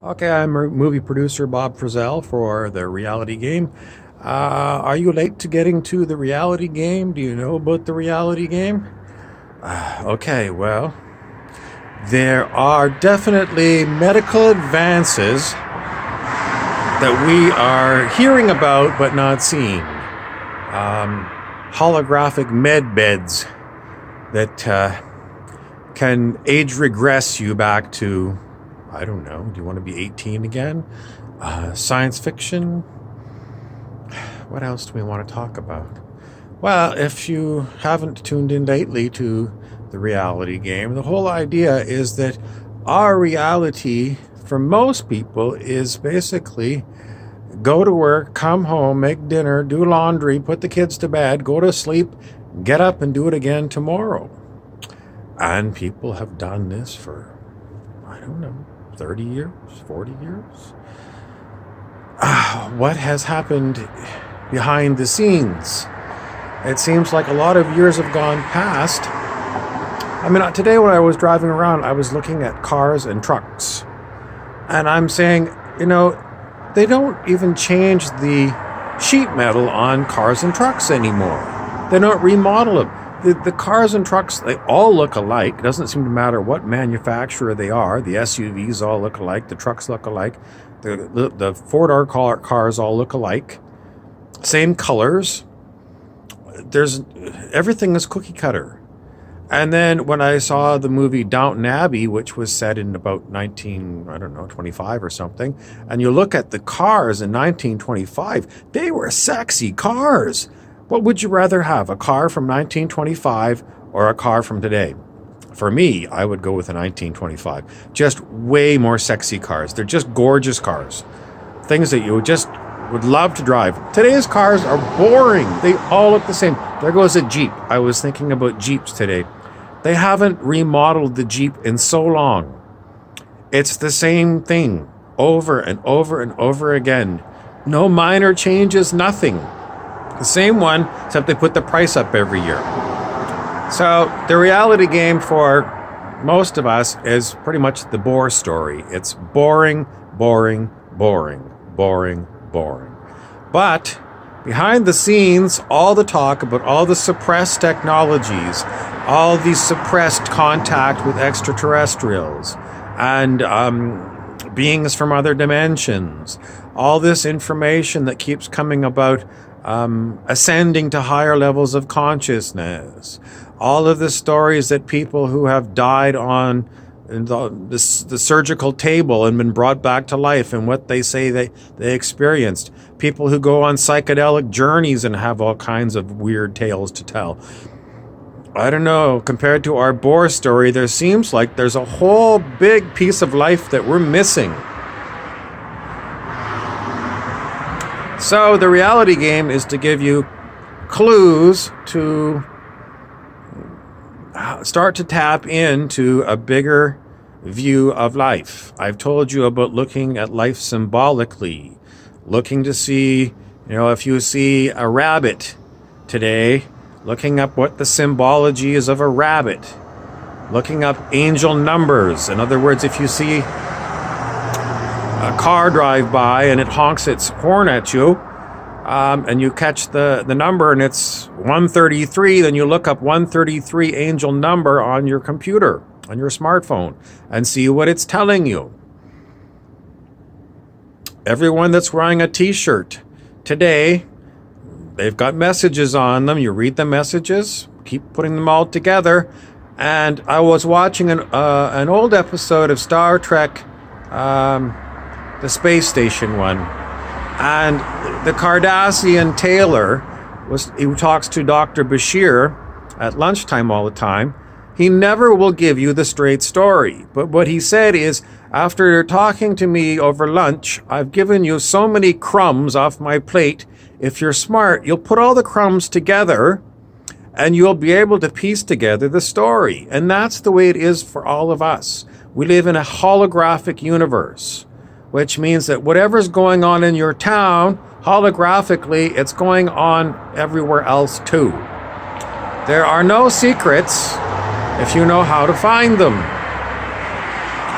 Okay, I'm movie producer Bob Frizzell for the reality game. Are you late to getting to the reality game? Do you know about the reality game? Okay, well, there are definitely medical advances that we are hearing about but not seeing. Holographic med beds that can age regress you back to, I don't know, do you want to be 18 again? Science fiction? What else do we want to talk about? Well, if you haven't tuned in lately to the reality game, the whole idea is that our reality for most people is basically go to work, come home, make dinner, do laundry, put the kids to bed, go to sleep, get up and do it again tomorrow. And people have done this for, I don't know, 30 years, 40 years. What has happened behind the scenes? It seems like a lot of years have gone past. I mean, today when I was driving around, I was looking at cars and trucks. And I'm saying, they don't even change the sheet metal on cars and trucks anymore. They don't remodel them. The cars and trucks, they all look alike. It doesn't seem to matter what manufacturer they are. The SUVs all look alike. The trucks look alike. The four-door cars all look alike. Same colors. Everything is cookie cutter. And then when I saw the movie Downton Abbey, which was set in about 25 or something, and you look at the cars in 1925, they were sexy cars. What would you rather have, a car from 1925 or a car from today? For me, I would go with a 1925. Just way more sexy cars. They're just gorgeous cars. Things that you would love to drive. Today's cars are boring. They all look the same. There goes a Jeep. I was thinking about Jeeps today. They haven't remodeled the Jeep in so long. It's the same thing over and over and over again. No minor changes, nothing. The same one, except they put the price up every year. So the reality game for most of us is pretty much the bore story. It's boring, boring, boring, boring, boring. But behind the scenes, all the talk about all the suppressed technologies, all the suppressed contact with extraterrestrials, and beings from other dimensions, all this information that keeps coming about ascending to higher levels of consciousness, all of the stories that people who have died on the surgical table and been brought back to life and what they say they experienced, people who go on psychedelic journeys and have all kinds of weird tales to tell. I don't know, compared to our Bohr story, there seems like there's a whole big piece of life that we're missing. So the reality game is to give you clues to start to tap into a bigger view of life. I've told you about looking at life symbolically, looking to see, if you see a rabbit today, looking up what the symbology is of a rabbit, looking up angel numbers. In other words, if you see a car drive by and it honks its horn at you, and you catch the number and it's 133, then you look up 133 angel number on your computer, on your smartphone, and see what it's telling you. Everyone that's wearing a t-shirt today, they've got messages on them. You read the messages, keep putting them all together. And I was watching an old episode of Star Trek, the space station one, and the Cardassian Taylor he talks to Dr. Bashir at lunchtime all the time. He never will give you the straight story, but what he said is, after talking to me over lunch, I've given you so many crumbs off my plate. If you're smart, you'll put all the crumbs together and you'll be able to piece together the story. And that's the way it is for all of us. We live in a holographic universe, which means that whatever's going on in your town, holographically, it's going on everywhere else too. There are no secrets if you know how to find them.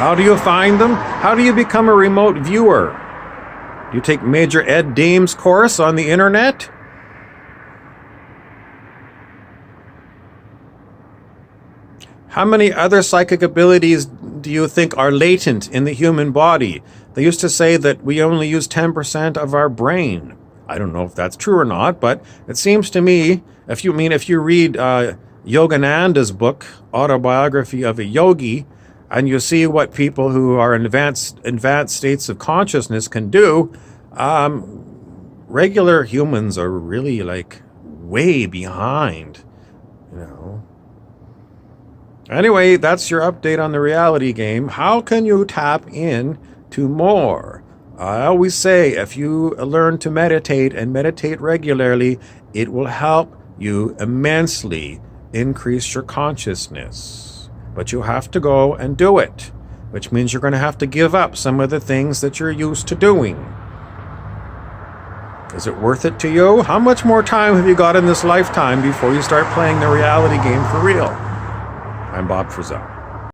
How do you find them? How do you become a remote viewer? Do you take Major Ed Dame's course on the internet? How many other psychic abilities do you think are latent in the human body? They used to say that we only use 10% of our brain. I don't know if that's true or not, but it seems to me, if you read Yogananda's book, Autobiography of a Yogi, and you see what people who are in advanced states of consciousness can do, regular humans are really like way behind, you know. Anyway, that's your update on the reality game. How can you tap in to more? I always say if you learn to meditate and meditate regularly, it will help you immensely increase your consciousness. But you have to go and do it, which means you're going to have to give up some of the things that you're used to doing. Is it worth it to you? How much more time have you got in this lifetime before you start playing the reality game for real? I'm Bob Frizzell.